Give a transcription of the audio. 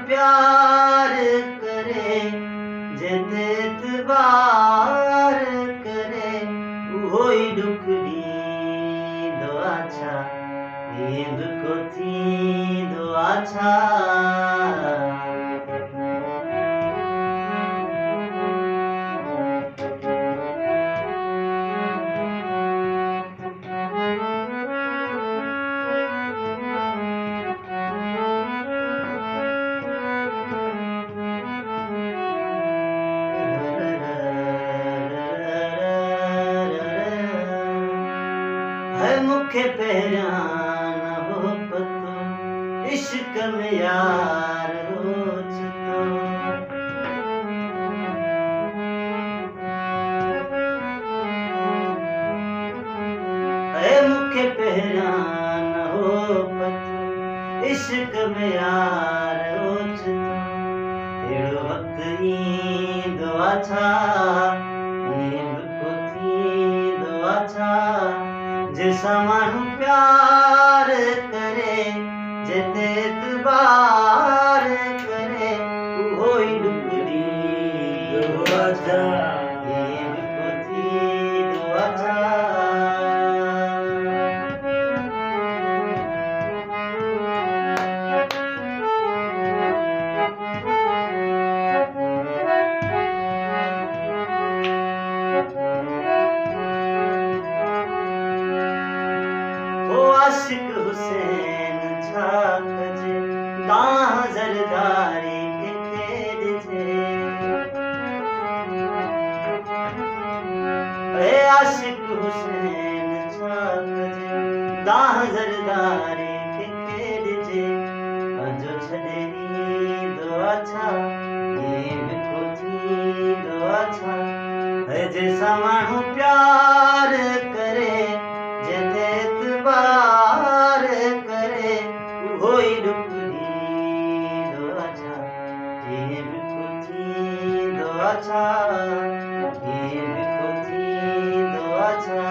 प्यार करे जेते एतबार करे उहोई दुखड़ी दो आछा नींद को थी दो आछा है मुखे पहिरियां न हो पतो इश्क में यार हो चुतो है मुखे पहिरियां न हो पतो इश्क में यार हो चुतो अहिड़ो वक़्तु ईंदो आछा नींद को थींदो आछा जैसा माण्हू प्यार करे जेते एतबार करे उहोई दुखड़ी दो आछा नींद को थींदो आछा आशिक हुसैन छा कजे दाह ज़रदारी के खेद थे आशिक हुसैन छा कजे दाह ज़रदारी के खेद थे पंजो छॾे दो आछा नींद को थींदो आछा जैसा माण्हू प्यार करे जेते एतबार करे उहोई दुखड़ी दो आछा नींद को थींदो आछा नींद को थींदो आछा